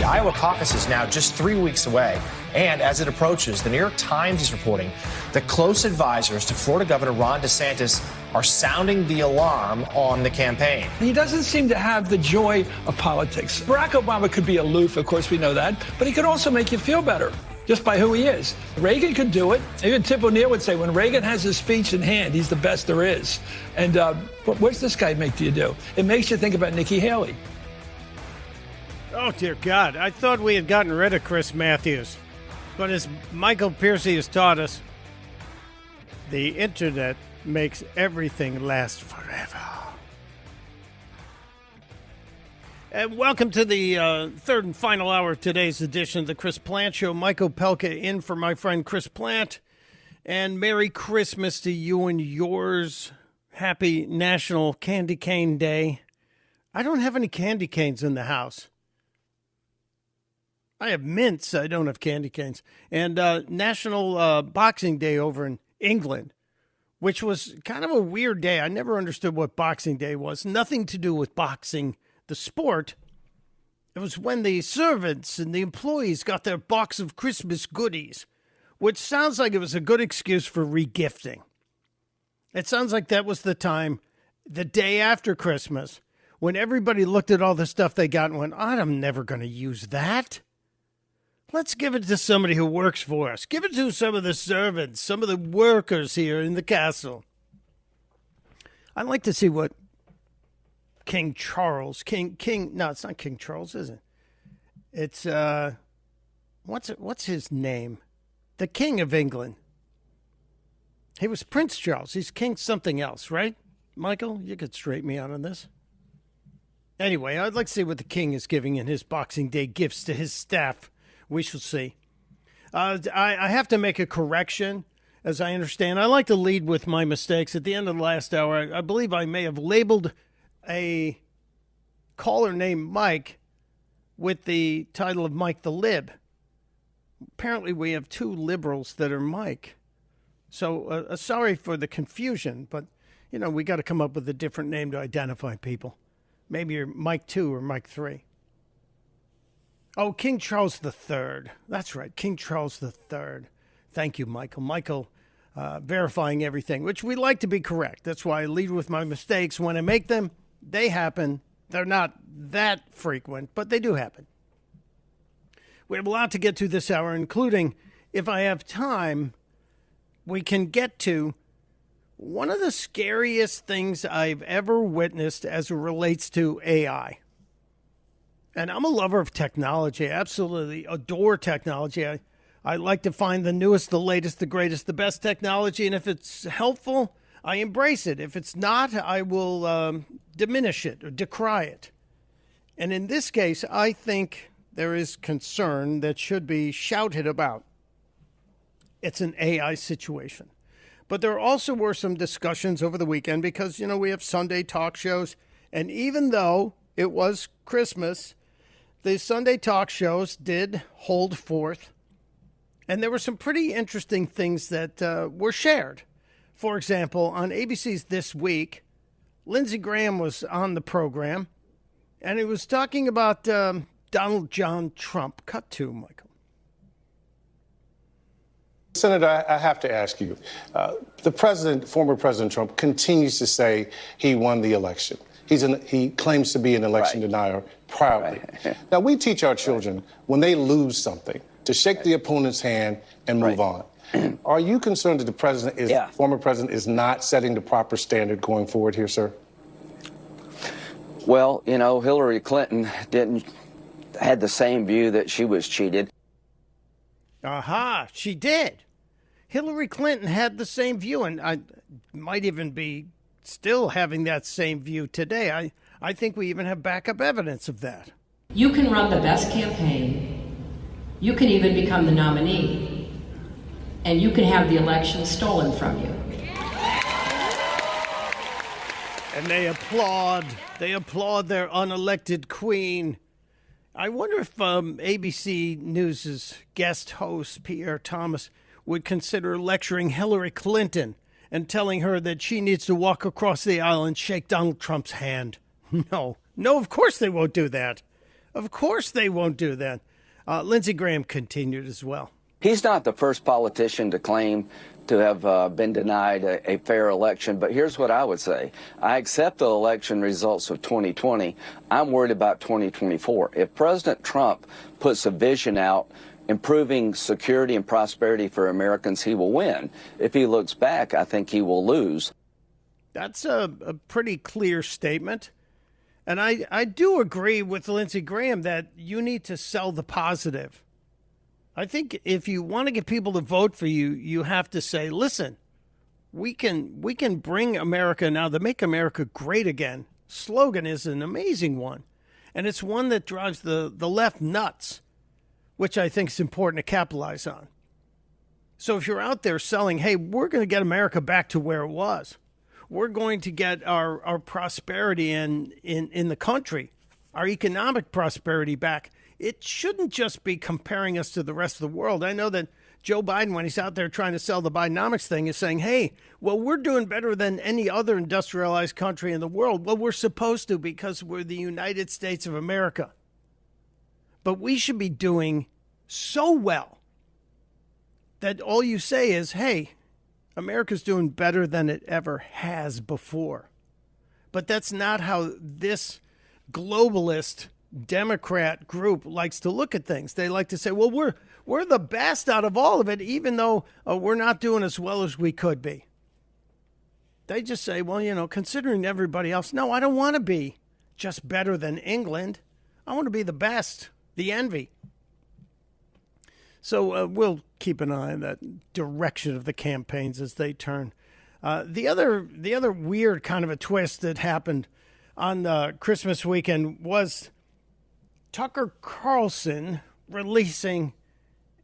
Iowa caucus is now just 3 weeks away. And as it approaches, the New York Times is reporting that close advisors to Florida Governor Ron DeSantis are sounding the alarm on the campaign. He doesn't seem to have the joy of politics. Barack Obama could be aloof, of course we know that, but he could also make you feel better just by who he is. Reagan could do it. Even Tip O'Neill would say when Reagan has his speech in hand, he's the best there is. And what's this guy make you do? It makes you think about Nikki Haley. Oh, dear God. I thought we had gotten rid of Chris Matthews. But as Michael Piercy has taught us, the internet makes everything last forever. And welcome to the third and final hour of today's edition of the Chris Plant Show. Mike Opelka in for my friend Chris Plant. And Merry Christmas to you and yours. Happy National Candy Cane Day. I don't have any candy canes in the house. I have mints. I don't have candy canes. And National Boxing Day over in England, which was kind of a weird day. I never understood what Boxing Day was. Nothing to do with boxing, the sport. It was when the servants and the employees got their box of Christmas goodies, which sounds like it was a good excuse for regifting. It sounds like that was the time, the day after Christmas, when everybody looked at all the stuff they got and went, I'm never going to use that. Let's give it to somebody who works for us. Give it to some of the servants, some of the workers here in the castle. I'd like to see what King Charles, no, it's not King Charles, is it? It's, what's his name? The King of England. He was Prince Charles. He's King something else, right? Michael, you could straighten me out on this. Anyway, I'd like to see what the King is giving in his Boxing Day gifts to his staff. We shall see. I have to make a correction, as I understand. I like to lead with my mistakes. At the end of the last hour, I believe I may have labeled a caller named Mike with the title of Mike the Lib. Apparently, we have two liberals that are Mike. So sorry for the confusion, but, we got to come up with a different name to identify people. Maybe you're Mike 2 or Mike 3. Oh, King Charles III. That's right, King Charles III. Thank you, Michael. Michael verifying everything, which we like to be correct. That's why I lead with my mistakes. When I make them, they happen. They're not that frequent, but they do happen. We have a lot to get to this hour, including, if I have time, we can get to one of the scariest things I've ever witnessed as it relates to AI. And I'm a lover of technology. I absolutely adore technology. I like to find the newest, the latest, the greatest, the best technology. And if it's helpful, I embrace it. If it's not, I will diminish it or decry it. And in this case, I think there is concern that should be shouted about. It's an AI situation. But there also were some discussions over the weekend because, we have Sunday talk shows. And even though it was Christmas, the Sunday talk shows did hold forth, and there were some pretty interesting things that were shared. For example, on ABC's This Week, Lindsey Graham was on the program, and he was talking about Donald John Trump. Cut to, Michael. Senator, I have to ask you, former President Trump continues to say he won the election. He claims to be an election denier proudly. Right. Now, we teach our children when they lose something to shake the opponent's hand and move on. Are you concerned that the former president is not setting the proper standard going forward here, sir? Well, Hillary Clinton had the same view that she was cheated. Aha, she did. Hillary Clinton had the same view, and I might even be still having that same view today. I think we even have backup evidence of that. You can run the best campaign. You can even become the nominee. And you can have the election stolen from you. And they applaud. They applaud their unelected queen. I wonder if ABC News' guest host, Pierre Thomas, would consider lecturing Hillary Clinton and telling her that she needs to walk across the aisle and shake Donald Trump's hand. No, of course they won't do that. Of course they won't do that. Lindsey Graham continued as well. He's not the first politician to claim to have been denied a fair election, but here's what I would say. I accept the election results of 2020. I'm worried about 2024. If President Trump puts a vision out improving security and prosperity for Americans, he will win. If he looks back, I think he will lose. That's a pretty clear statement. And I do agree with Lindsey Graham that you need to sell the positive. I think if you want to get people to vote for you, you have to say, listen, we can bring America now. The Make America Great Again slogan is an amazing one. And it's one that drives the left nuts, which I think is important to capitalize on. So if you're out there selling, hey, we're going to get America back to where it was. We're going to get our prosperity in the country, our economic prosperity back. It shouldn't just be comparing us to the rest of the world. I know that Joe Biden, when he's out there trying to sell the Bidenomics thing, is saying, hey, well, we're doing better than any other industrialized country in the world. Well, we're supposed to because we're the United States of America. But we should be doing so well that all you say is, hey, America's doing better than it ever has before. But that's not how this globalist Democrat group likes to look at things. They like to say, well, we're the best out of all of it, even though we're not doing as well as we could be. They just say, well, considering everybody else, no, I don't want to be just better than England. I want to be the best, the envy. So we'll keep an eye on that direction of the campaigns as they turn. The other weird kind of a twist that happened on Christmas weekend was Tucker Carlson releasing,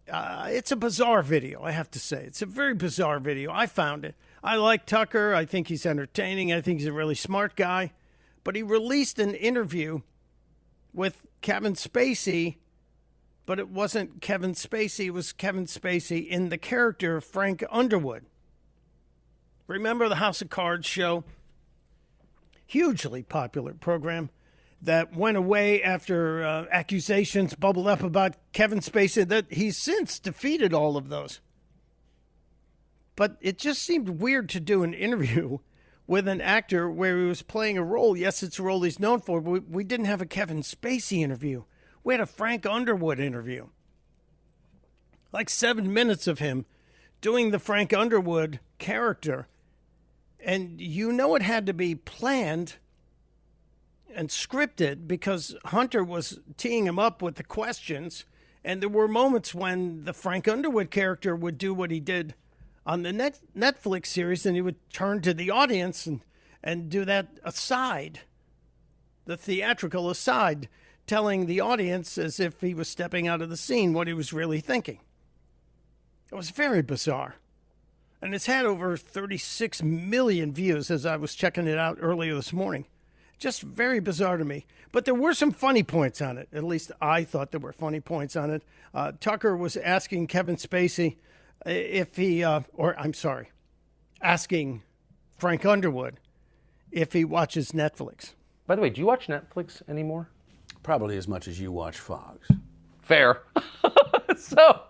it's a bizarre video, I have to say. It's a very bizarre video. I found it. I like Tucker. I think he's entertaining. I think he's a really smart guy. But he released an interview with Kevin Spacey, but it wasn't Kevin Spacey. It was Kevin Spacey in the character of Frank Underwood. Remember the House of Cards show? Hugely popular program that went away after accusations bubbled up about Kevin Spacey, that he's since defeated all of those. But it just seemed weird to do an interview with an actor where he was playing a role. Yes, it's a role he's known for, but we didn't have a Kevin Spacey interview. We had a Frank Underwood interview. Like 7 minutes of him doing the Frank Underwood character. And it had to be planned and scripted because Hunter was teeing him up with the questions. And there were moments when the Frank Underwood character would do what he did on the Netflix series, and he would turn to the audience and do that aside, the theatrical aside, telling the audience as if he was stepping out of the scene what he was really thinking. It was very bizarre. And it's had over 36 million views as I was checking it out earlier this morning. Just very bizarre to me. But there were some funny points on it. At least I thought there were funny points on it. Tucker was asking Kevin Spacey if he, asking Frank Underwood if he watches Netflix. By the way, do you watch Netflix anymore? Probably as much as you watch Fox. Fair. So.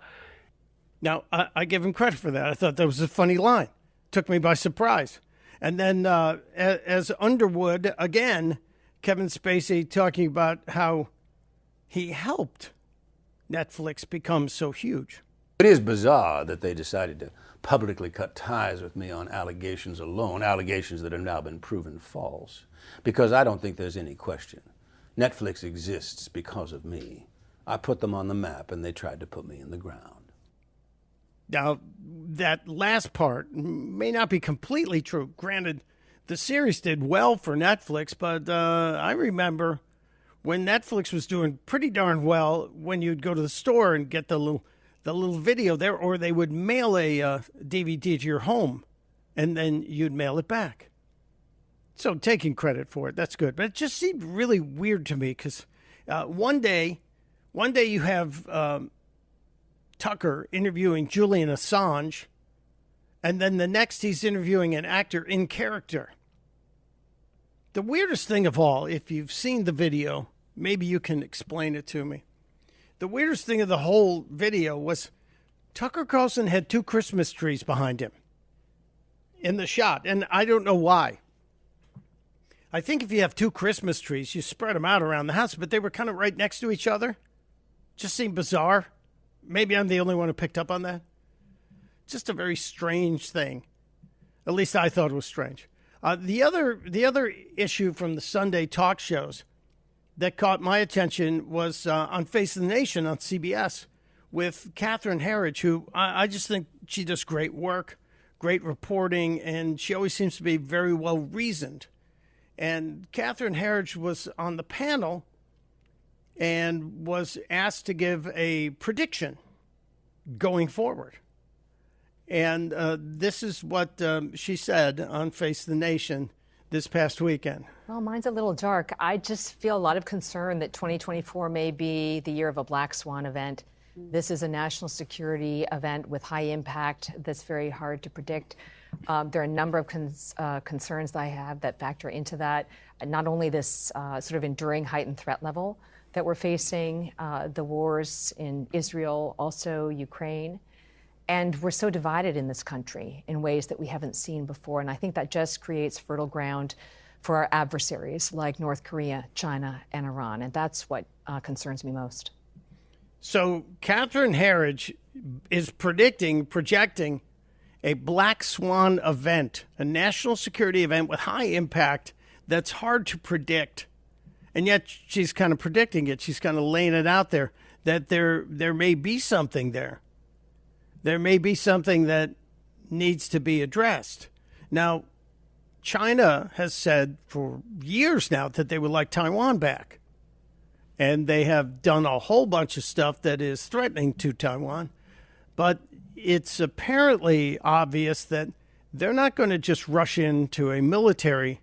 Now, I give him credit for that. I thought that was a funny line. Took me by surprise. And then as Underwood, again, Kevin Spacey talking about how he helped Netflix become so huge. It is bizarre that they decided to publicly cut ties with me on allegations alone, allegations that have now been proven false, because I don't think there's any question. Netflix exists because of me. I put them on the map, and they tried to put me in the ground. Now, that last part may not be completely true. Granted, the series did well for Netflix, but I remember when Netflix was doing pretty darn well when you'd go to the store and get the little video there, or they would mail a DVD to your home, and then you'd mail it back. So taking credit for it, that's good. But it just seemed really weird to me because one day you have Tucker interviewing Julian Assange, and then the next he's interviewing an actor in character. The weirdest thing of all, if you've seen the video, Maybe you can explain it to me. The weirdest thing of the whole video was Tucker Carlson had 2 Christmas trees behind him in the shot, and I don't know why. I think if you have 2 Christmas trees, you spread them out around the house, but they were kind of right next to each other. Just seemed bizarre. Maybe I'm the only one who picked up on that. Just a very strange thing. At least I thought it was strange. The other issue from the Sunday talk shows that caught my attention was on Face of the Nation on CBS with Catherine Herridge, who I just think she does great work, great reporting, and she always seems to be very well reasoned. And Catherine Herridge was on the panel and was asked to give a prediction going forward. And this is what she said on Face of the Nation this past weekend. Well, mine's a little dark. I just feel a lot of concern that 2024 may be the year of a black swan event. This is a national security event with high impact that's very hard to predict. There are a number of concerns that I have that factor into that. Not only this sort of enduring heightened threat level that we're facing, the wars in Israel, also Ukraine. And we're so divided in this country in ways that we haven't seen before. And I think that just creates fertile ground for our adversaries like North Korea, China, and Iran. And that's what concerns me most. So Catherine Herridge is projecting a black swan event, a national security event with high impact that's hard to predict. And yet she's kind of predicting it. She's kind of laying it out there that there may be something there. There may be something that needs to be addressed. Now, China has said for years now that they would like Taiwan back. And they have done a whole bunch of stuff that is threatening to Taiwan. But it's apparently obvious that they're not going to just rush into a military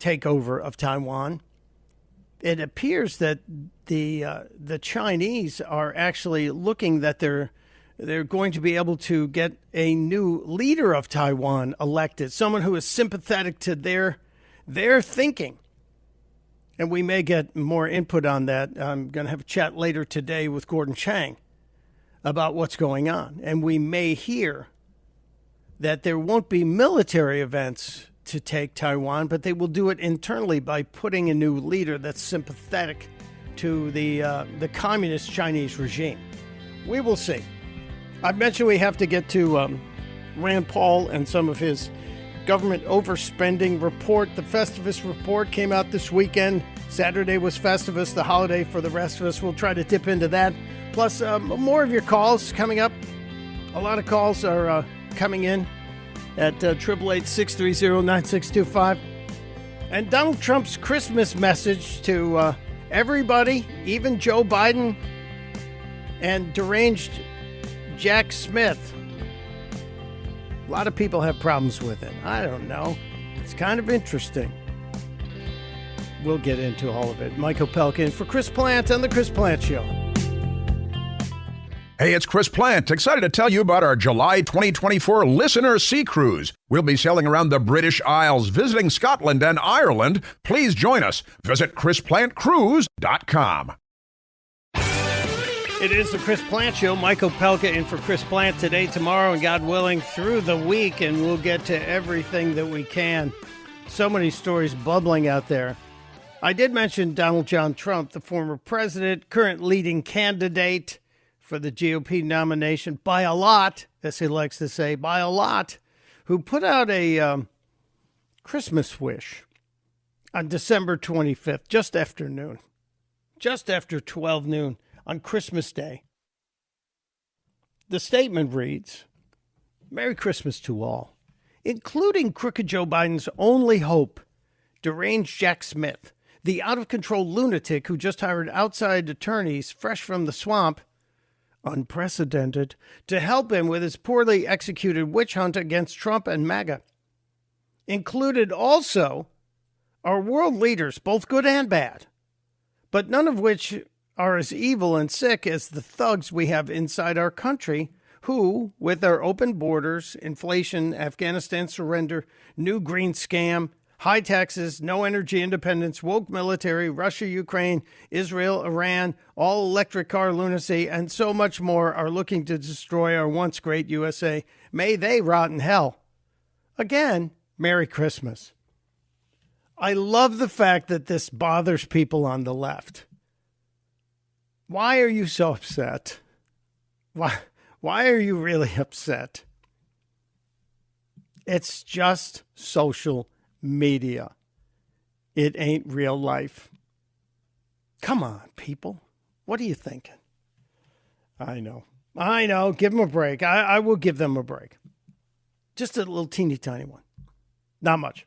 takeover of Taiwan. It appears that the Chinese are actually looking that they're going to be able to get a new leader of Taiwan elected, someone who is sympathetic to their thinking. And we may get more input on that. I'm going to have a chat later today with Gordon Chang about what's going on. And we may hear that there won't be military events to take Taiwan, but they will do it internally by putting a new leader that's sympathetic to the communist Chinese regime. We will see. I mentioned we have to get to Rand Paul and some of his government overspending report. The Festivus report came out this weekend. Saturday was Festivus, the holiday for the rest of us. We'll try to dip into that. Plus, more of your calls coming up. A lot of calls are coming in at 888-630-9625. And Donald Trump's Christmas message to everybody, even Joe Biden and deranged Jack Smith. A lot of people have problems with it. I don't know. It's kind of interesting. We'll get into all of it. Mike Opelka in for Chris Plant on The Chris Plant Show. Hey, it's Chris Plant. Excited to tell you about our July 2024 Listener Sea Cruise. We'll be sailing around the British Isles, visiting Scotland and Ireland. Please join us. Visit ChrisPlantCruise.com. It is the Chris Plant Show. Mike Opelka in for Chris Plant today, tomorrow, and God willing, through the week, and we'll get to everything that we can. So many stories bubbling out there. I did mention Donald John Trump, the former president, current leading candidate for the GOP nomination by a lot, as he likes to say, by a lot, who put out a Christmas wish on December 25th, just after noon, just after 12 noon. On Christmas Day. The statement reads, Merry Christmas to all, including crooked Joe Biden's only hope, deranged Jack Smith, the out-of-control lunatic who just hired outside attorneys fresh from the swamp, unprecedented, to help him with his poorly executed witch hunt against Trump and MAGA. Included also are world leaders, both good and bad, but none of which are as evil and sick as the thugs we have inside our country who, with our open borders, inflation, Afghanistan surrender, new green scam, high taxes, no energy independence, woke military, Russia, Ukraine, Israel, Iran, all electric car lunacy, and so much more are looking to destroy our once great USA. May they rot in hell. Again, Merry Christmas. I love the fact that this bothers people on the left. Why are you so upset? Why are you really upset? It's just social media. It ain't real life. Come on, people. What are you thinking? I know. Give them a break. I will give them a break. Just a little teeny tiny one. Not much.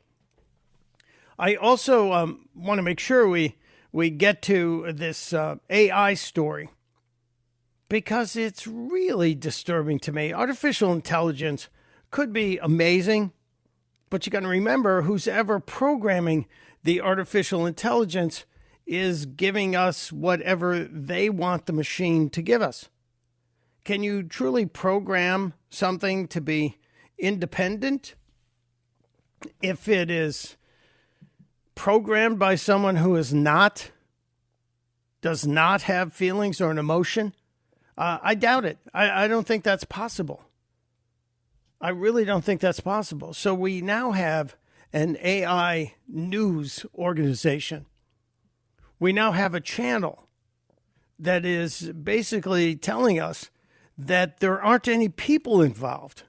I also want to make sure we get to this AI story because it's really disturbing to me. Artificial intelligence could be amazing, but you got to remember who's ever programming the artificial intelligence is giving us whatever they want the machine to give us. Can you truly program something to be independent if it is programmed by someone who does not have feelings or an emotion? I doubt it. I don't think that's possible. I really don't think that's possible. So we now have an AI news organization. We now have a channel that is basically telling us that there aren't any people involved.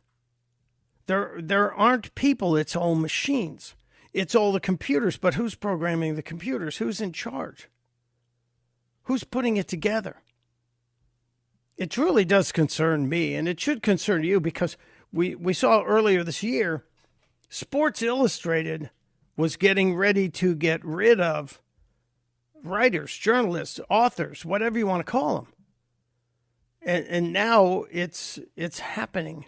There aren't people. It's all machines. It's all the computers. But who's programming the computers? Who's in charge? Who's putting it together? It truly does concern me, and it should concern you because we saw earlier this year, Sports Illustrated was getting ready to get rid of writers, journalists, authors, whatever you want to call them. And now it's happening.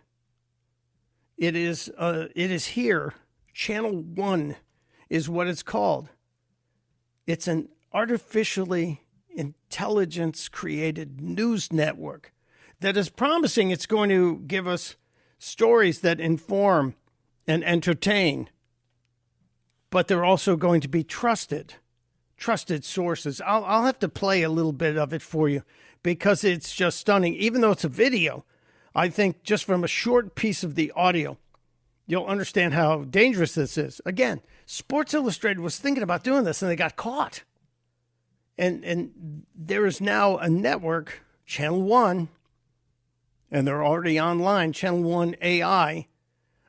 It is here. Channel 1 is what it's called. It's an artificially intelligence-created news network that is promising it's going to give us stories that inform and entertain, but they're also going to be trusted sources. I'll have to play a little bit of it for you because it's just stunning. Even though it's a video, I think just from a short piece of the audio, you'll understand how dangerous this is. Again, Sports Illustrated was thinking about doing this, and they got caught. And there is now a network, Channel 1, and they're already online, Channel 1 AI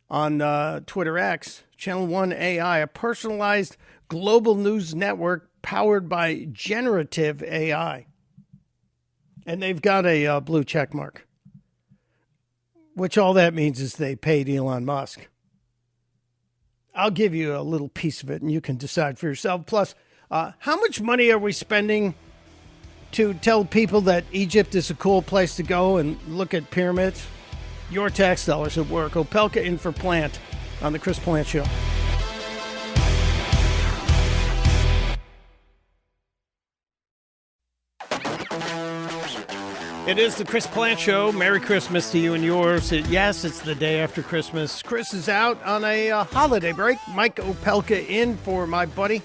on Twitter X, Channel 1 AI, a personalized global news network powered by generative AI. And they've got a blue check mark, which all that means is they paid Elon Musk. I'll give you a little piece of it, and you can decide for yourself. Plus, how much money are we spending to tell people that Egypt is a cool place to go and look at pyramids? Your tax dollars at work. Opelka in for Plant on the Chris Plant Show. It is the Chris Plant Show. Merry Christmas to you and yours. Yes, it's the day after Christmas. Chris is out on a holiday break. Mike Opelka in for my buddy.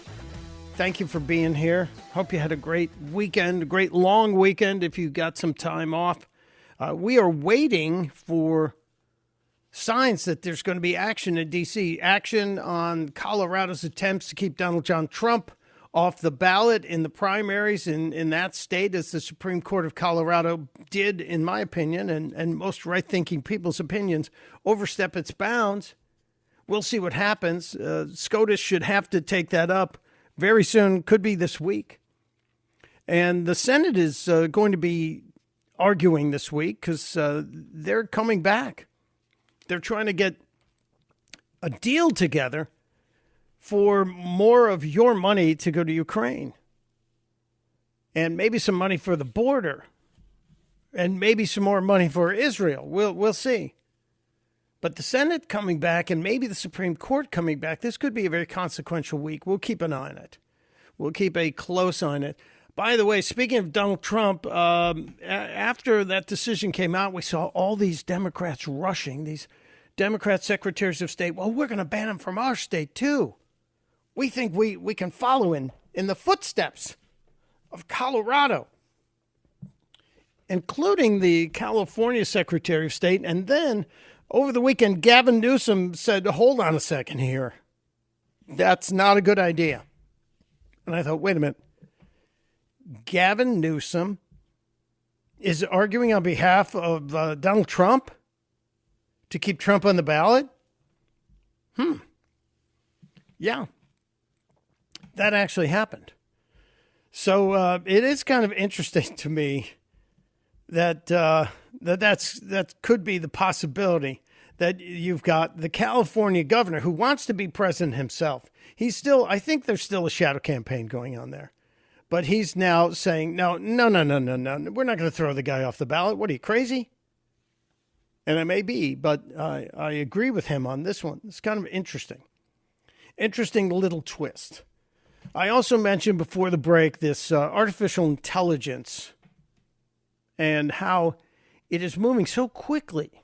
Thank you for being here. Hope you had a great weekend, a great long weekend if you got some time off. We are waiting for signs that there's going to be action in D.C., action on Colorado's attempts to keep Donald John Trump off the ballot in the primaries in that state, as the Supreme Court of Colorado did, in my opinion, and most right-thinking people's opinions, overstep its bounds. We'll see what happens. SCOTUS should have to take that up very soon, could be this week. And the Senate is going to be arguing this week because they're coming back. They're trying to get a deal together for more of your money to go to Ukraine. And maybe some money for the border. And maybe some more money for Israel. We'll see. But the Senate coming back and maybe the Supreme Court coming back, this could be a very consequential week. We'll keep an eye on it. We'll keep a close eye on it. By the way, speaking of Donald Trump, after that decision came out, we saw all these Democrats rushing, these Democrat secretaries of state. Well, we're going to ban him from our state, too. We think we can follow in the footsteps of Colorado, including the California Secretary of State. And then over the weekend, Gavin Newsom said, hold on a second here. That's not a good idea. And I thought, wait a minute. Gavin Newsom is arguing on behalf of Donald Trump to keep Trump on the ballot? Yeah. That actually happened. So it is kind of interesting to me that that could be the possibility that you've got the California governor who wants to be president himself. I think there's still a shadow campaign going on there. But he's now saying, no. We're not going to throw the guy off the ballot. What, are you crazy? And it may be, but I agree with him on this one. It's kind of interesting. Interesting little twist. I also mentioned before the break this artificial intelligence and how it is moving so quickly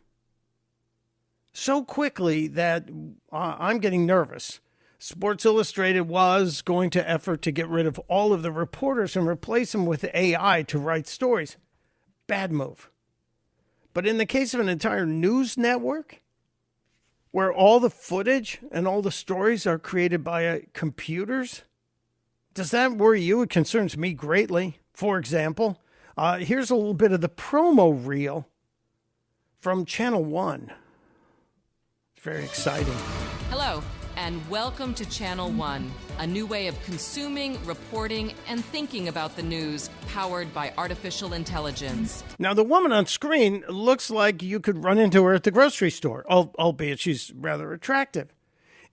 that I'm getting nervous. Sports Illustrated was going to effort to get rid of all of the reporters and replace them with AI to write stories. Bad move. But in the case of an entire news network, where all the footage and all the stories are created by computers, does that worry you? It concerns me greatly. For example, here's a little bit of the promo reel from Channel 1. It's very exciting. Hello, and welcome to Channel 1, a new way of consuming, reporting, and thinking about the news, powered by artificial intelligence. Now, the woman on screen looks like you could run into her at the grocery store, albeit she's rather attractive.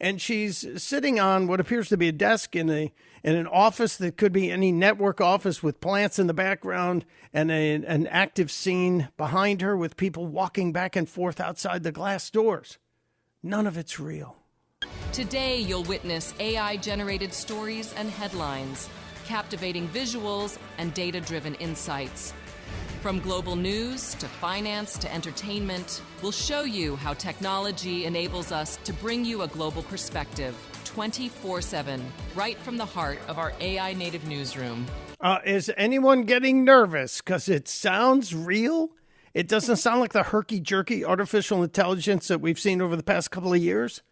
And she's sitting on what appears to be a desk in an office that could be any network office with plants in the background and an active scene behind her with people walking back and forth outside the glass doors. None of it's real. Today, you'll witness AI-generated stories and headlines, captivating visuals, and data-driven insights. From global news to finance to entertainment, we'll show you how technology enables us to bring you a global perspective 24/7, right from the heart of our AI-native newsroom. Is anyone getting nervous? Because it sounds real. It doesn't sound like the herky-jerky artificial intelligence that we've seen over the past couple of years.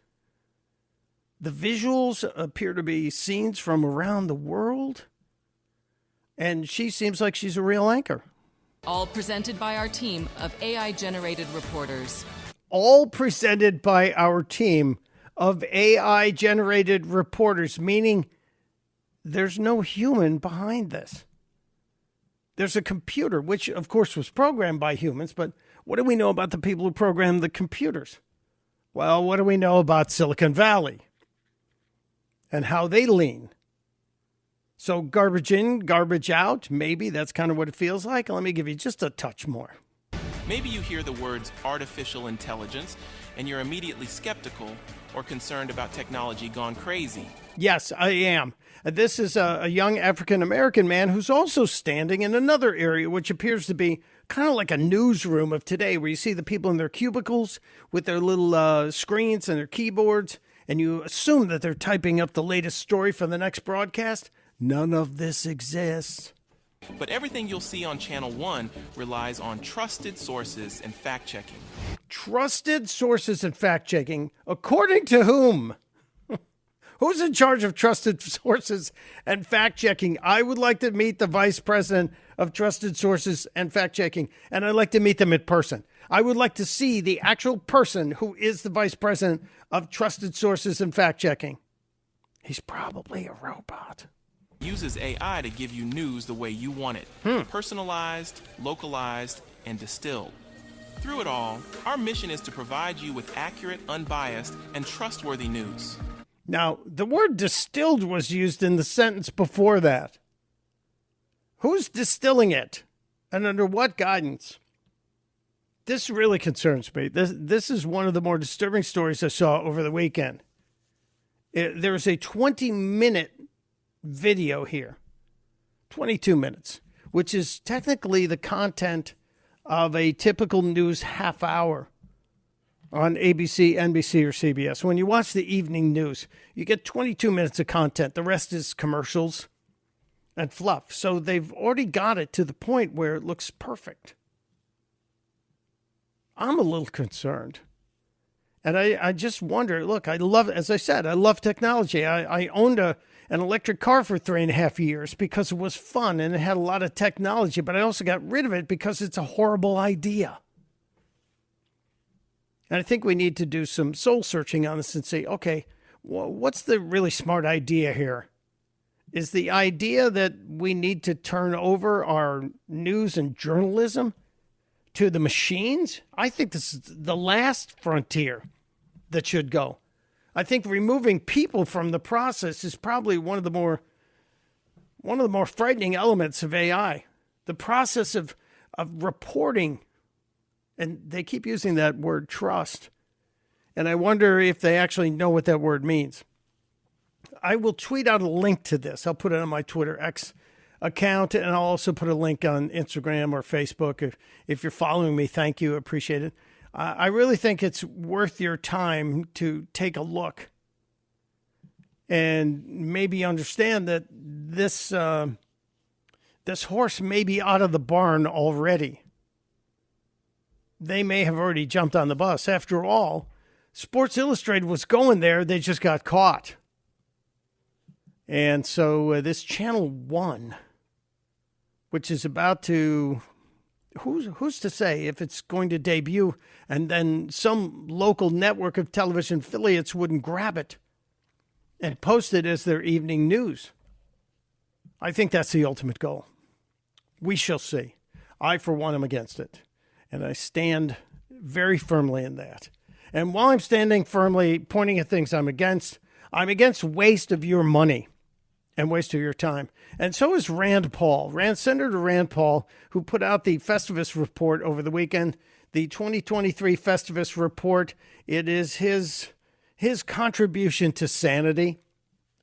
The visuals appear to be scenes from around the world. And she seems like she's a real anchor. All presented by our team of AI-generated reporters. All presented by our team of AI-generated reporters, meaning there's no human behind this. There's a computer, which, of course, was programmed by humans, but what do we know about the people who programmed the computers? Well, what do we know about Silicon Valley and how they lean? So garbage in, garbage out, maybe that's kind of what it feels like. Let me give you just a touch more. Maybe you hear the words artificial intelligence and you're immediately skeptical or concerned about technology gone crazy. Yes, I am. This is a young African-American man who's also standing in another area, which appears to be kind of like a newsroom of today, where you see the people in their cubicles with their little screens and their keyboards, and you assume that they're typing up the latest story for the next broadcast. None of this exists. But everything you'll see on Channel 1 relies on trusted sources and fact-checking. Trusted sources and fact-checking? According to whom? Who's in charge of trusted sources and fact-checking? I would like to meet the vice president of trusted sources and fact-checking, and I'd like to meet them in person. I would like to see the actual person who is the vice president of trusted sources and fact-checking. He's probably a robot. Uses AI to give you news the way you want it. Personalized, localized, and distilled. Through it all, our mission is to provide you with accurate, unbiased, and trustworthy news. Now, the word distilled was used in the sentence before that. Who's distilling it? And under what guidance? This really concerns me. This is one of the more disturbing stories I saw over the weekend. There's a 20-minute video here. 22 minutes, which is technically the content of a typical news half hour on ABC, NBC, or CBS. When you watch the evening news, you get 22 minutes of content. The rest is commercials and fluff. So they've already got it to the point where it looks perfect. I'm a little concerned. And I just wonder, look, I love, as I said, I love technology. I owned an electric car for 3.5 years because it was fun and it had a lot of technology, but I also got rid of it because it's a horrible idea. And I think we need to do some soul searching on this and say, okay, what's the really smart idea here? Is the idea that we need to turn over our news and journalism to the machines? I think this is the last frontier that should go. I think removing people from the process is probably one of the more frightening elements of AI. The process of reporting, and they keep using that word trust, and I wonder if they actually know what that word means. I will tweet out a link to this. I'll put it on my Twitter X account, and I'll also put a link on Instagram or Facebook. If you're following me, thank you. Appreciate it. I really think it's worth your time to take a look and maybe understand that this horse may be out of the barn already. They may have already jumped on the bus. After all, Sports Illustrated was going there. They just got caught. And so this Channel 1, which is about to, who's to say if it's going to debut and then some local network of television affiliates wouldn't grab it and post it as their evening news. I think that's the ultimate goal. We shall see. I, for one, am against it. And I stand very firmly in that. And while I'm standing firmly pointing at things I'm against waste of your money and waste of your time. And so is Rand Paul. Senator Rand Paul, who put out the Festivus report over the weekend, the 2023 Festivus report. It is his contribution to sanity.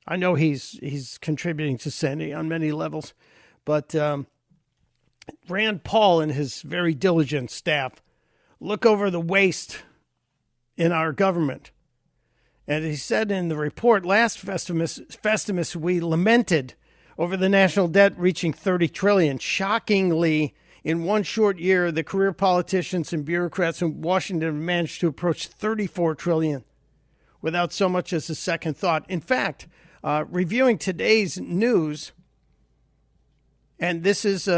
I know he's contributing to sanity on many levels, but Rand Paul and his very diligent staff look over the waste in our government. And he said in the report, last Festivus, we lamented over the national debt reaching $30 trillion. Shockingly, in one short year, the career politicians and bureaucrats in Washington managed to approach $34 trillion without so much as a second thought. In fact, reviewing today's news, and this is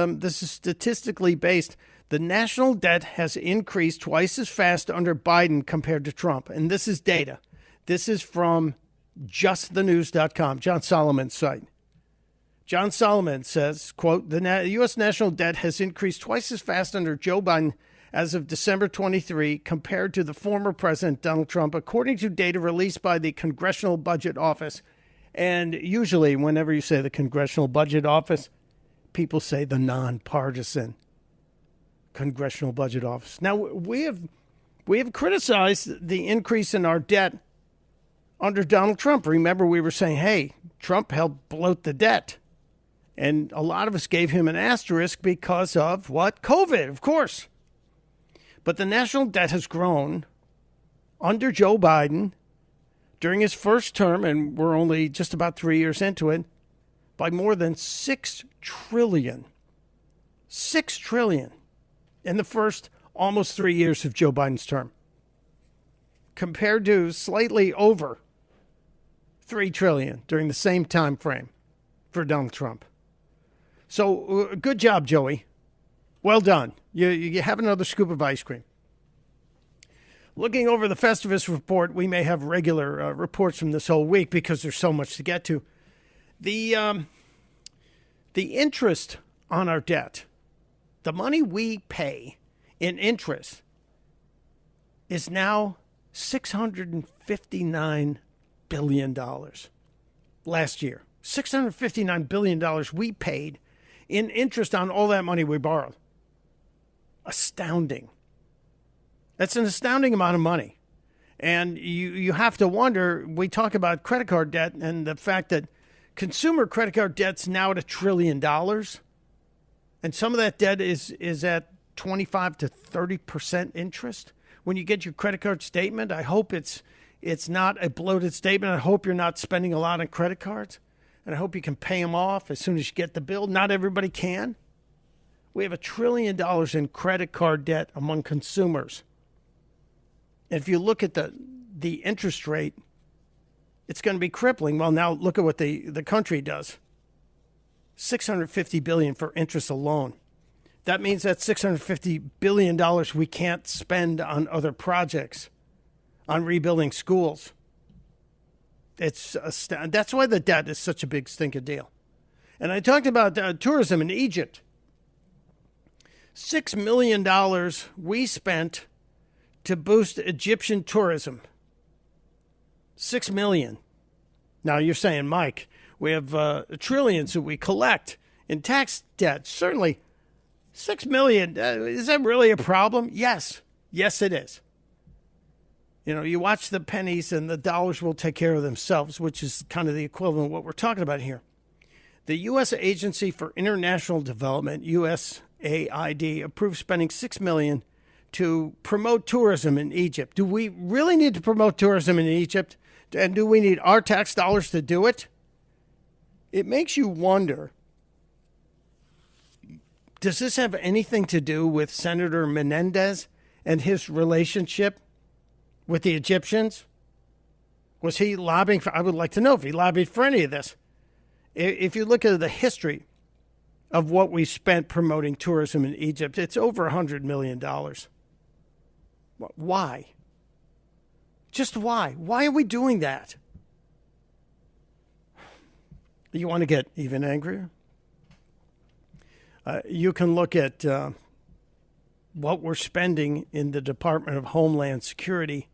statistically based, the national debt has increased twice as fast under Biden compared to Trump. And this is data. This is from justthenews.com, John Solomon's site. John Solomon says, quote, the U.S. national debt has increased twice as fast under Joe Biden as of December 23 compared to the former president, Donald Trump, according to data released by the Congressional Budget Office. And usually, whenever you say the Congressional Budget Office, people say the nonpartisan Congressional Budget Office. Now, we have criticized the increase in our debt under Donald Trump. Remember, we were saying, hey, Trump helped bloat the debt. And a lot of us gave him an asterisk because of what? COVID, of course. But the national debt has grown under Joe Biden during his first term, and we're only just about 3 years into it, by more than $6 trillion. $6 trillion in the first almost 3 years of Joe Biden's term, compared to slightly over $3 trillion during the same time frame for Donald Trump. So good job, Joey. Well done. You have another scoop of ice cream. Looking over the Festivus report, we may have regular reports from this whole week because there's so much to get to. The interest on our debt, the money we pay in interest, is now $659 billion. Last year, $659 billion we paid in interest on all that money we borrowed. Astounding. That's an astounding amount of money. And you have to wonder, we talk about credit card debt and the fact that consumer credit card debt's now at $1 trillion. And some of that debt is at 25 to 30% interest. when you get your credit card statement, I hope it's not a bloated statement. I hope you're not spending a lot on credit cards. And I hope you can pay them off as soon as you get the bill. Not everybody can. We have $1 trillion in credit card debt among consumers. And if you look at the interest rate, it's going to be crippling. Well, now look at what the country does. $650 billion for interest alone. That means that's $650 billion we can't spend on other projects, on rebuilding schools. That's why the debt is such a big stinking deal. And I talked about tourism in Egypt. $6 million we spent to boost Egyptian tourism. $6 million. Now you're saying, Mike, we have trillions that we collect in tax debt. Certainly, $6 million, is that really a problem? Yes. Yes, it is. You know, you watch the pennies and the dollars will take care of themselves, which is kind of the equivalent of what we're talking about here. The U.S. Agency for International Development, USAID, approved spending $6 million to promote tourism in Egypt. Do we really need to promote tourism in Egypt? And do we need our tax dollars to do it? It makes you wonder, does this have anything to do with Senator Menendez and his relationship with the Egyptians? Was he lobbying for? I would like to know if he lobbied for any of this. If you look at the history of what we spent promoting tourism in Egypt, it's over $100 million. Why? Just why? Why are we doing that? You want to get even angrier? You can look at what we're spending in the Department of Homeland Security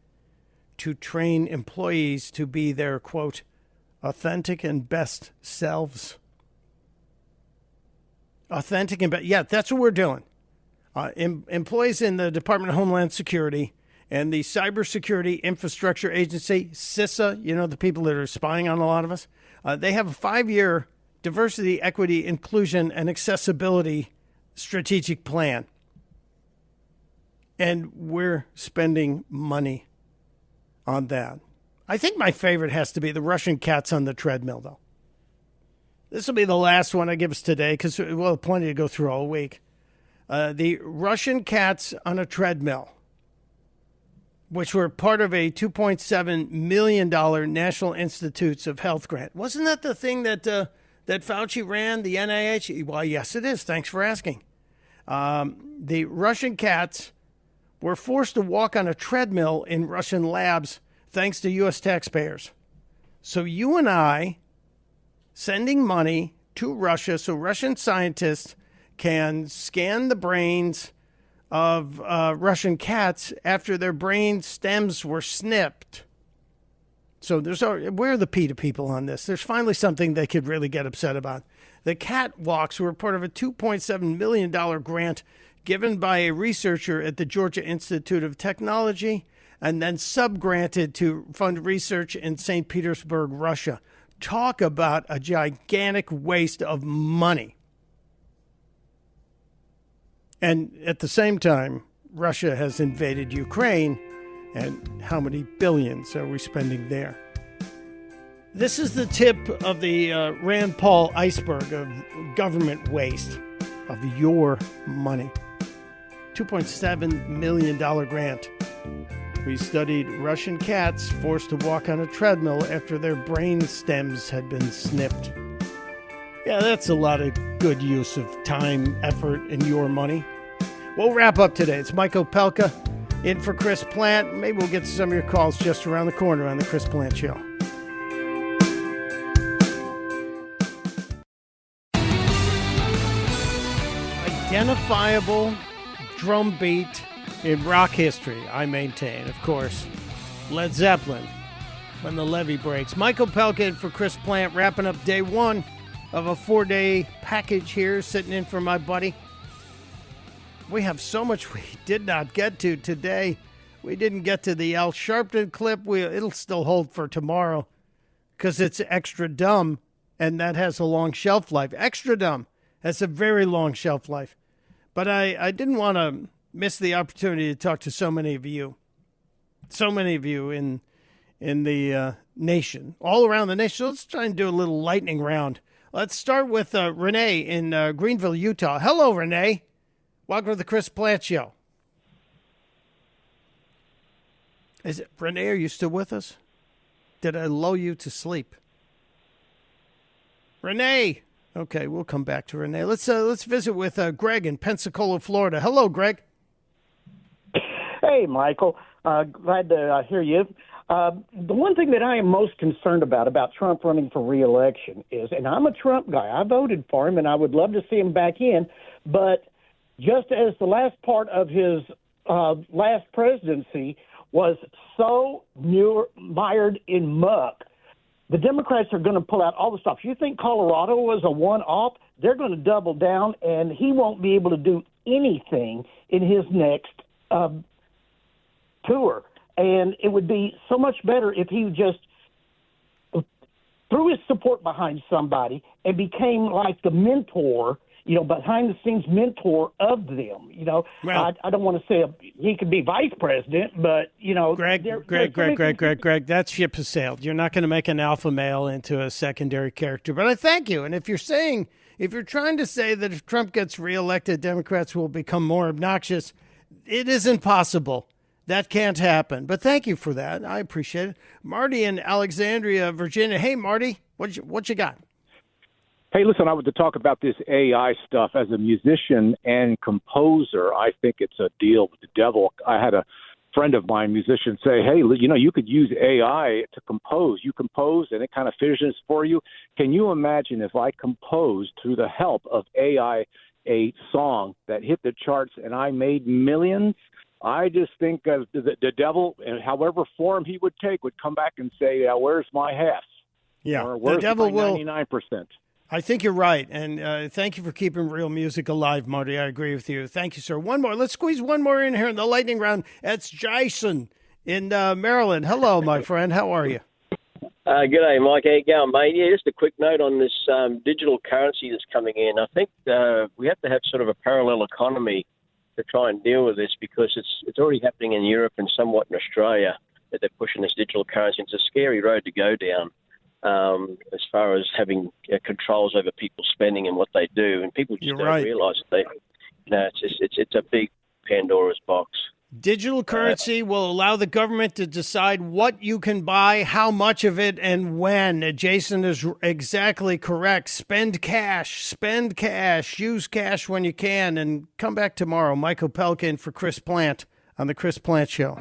to train employees to be their, quote, authentic and best selves. Authentic and best. Yeah, that's what we're doing. Employees in the Department of Homeland Security and the Cybersecurity Infrastructure Agency, CISA, you know, the people that are spying on a lot of us, they have a 5-year diversity, equity, inclusion, and accessibility strategic plan. And we're spending money on that. I think my favorite has to be the Russian cats on the treadmill, though. This will be the last one I give us today because we'll have plenty to go through all week. The Russian cats on a treadmill, which were part of a $2.7 million National Institutes of Health grant. Wasn't that the thing that Fauci ran, the NIH? Well, yes, it is. Thanks for asking. The Russian cats were forced to walk on a treadmill in Russian labs thanks to U.S. taxpayers. So you and I sending money to Russia so Russian scientists can scan the brains of Russian cats after their brain stems were snipped. So where are the PETA people on this? There's finally something they could really get upset about. The catwalks were part of a $2.7 million grant given by a researcher at the Georgia Institute of Technology and then subgranted to fund research in St. Petersburg, Russia. Talk about a gigantic waste of money. And at the same time, Russia has invaded Ukraine, and how many billions are we spending there? This is the tip of the Rand Paul iceberg of government waste of your money. $2.7 million grant. We studied Russian cats forced to walk on a treadmill after their brain stems had been snipped. Yeah, that's a lot of good use of time, effort, and your money. We'll wrap up today. It's Mike Opelka in for Chris Plant. Maybe we'll get to some of your calls just around the corner on the Chris Plant Show. Identifiable drumbeat in rock history, I maintain. Of course, Led Zeppelin, When the Levee Breaks. Mike Opelka in for Chris Plant, wrapping up day one of a 4-day package here, sitting in for my buddy. We have so much we did not get to today. We didn't get to the Al Sharpton clip. It'll still hold for tomorrow because it's extra dumb, and that has a long shelf life. Extra dumb has a very long shelf life. But I didn't want to miss the opportunity to talk to so many of you So many of you in the nation, all around the nation. So let's try and do a little lightning round. Let's start with Renee in Greenville, Utah. Hello, Renee. Welcome to the Chris Plant Show. Is it Renee? Are you still with us? Did I lull you to sleep? Renee. Okay, we'll come back to Renee. Let's visit with Greg in Pensacola, Florida. Hello, Greg. Hey, Michael. Glad to hear you. The one thing that I am most concerned about Trump running for re-election is, and I'm a Trump guy, I voted for him, and I would love to see him back in, but just as the last part of his last presidency was so mired in muck, the Democrats are going to pull out all the stops. You think Colorado was a one-off? They're going to double down, and he won't be able to do anything in his next tour. And it would be so much better if he just threw his support behind somebody and became like the mentor, behind-the-scenes mentor of them. Well, I don't want to say he could be vice president, but, Greg, that ship has sailed. You're not going to make an alpha male into a secondary character. But I thank you. And if you're trying to say that if Trump gets reelected, Democrats will become more obnoxious, it isn't possible. That can't happen. But thank you for that. I appreciate it. Marty in Alexandria, Virginia. Hey, Marty, what you got? Hey, listen, I want to talk about this AI stuff. As a musician and composer, I think it's a deal with the devil. I had a friend of mine, musician, say, hey, you could use AI to compose. You compose and it kind of fishes for you. Can you imagine if I composed through the help of AI a song that hit the charts and I made millions? I just think the devil, in however form he would take, would come back and say, where's my half? Yeah, or where's the devil my will. 99%? I think you're right. And thank you for keeping real music alive, Marty. I agree with you. Thank you, sir. One more. Let's squeeze one more in here in the lightning round. It's Jason in Maryland. Hello, my friend. How are you? G'day, Mike. How you going, mate? Yeah, just a quick note on this digital currency that's coming in. I think we have to have sort of a parallel economy to try and deal with this, because it's already happening in Europe and somewhat in Australia that they're pushing this digital currency. It's a scary road to go down as far as having controls over people's spending and what they do, and people just don't realise that it's a big Pandora's box. Digital currency will allow the government to decide what you can buy, how much of it, and when. Jason is exactly correct. Spend cash, use cash when you can, and come back tomorrow. Mike Opelka in for Chris Plant on The Chris Plant Show.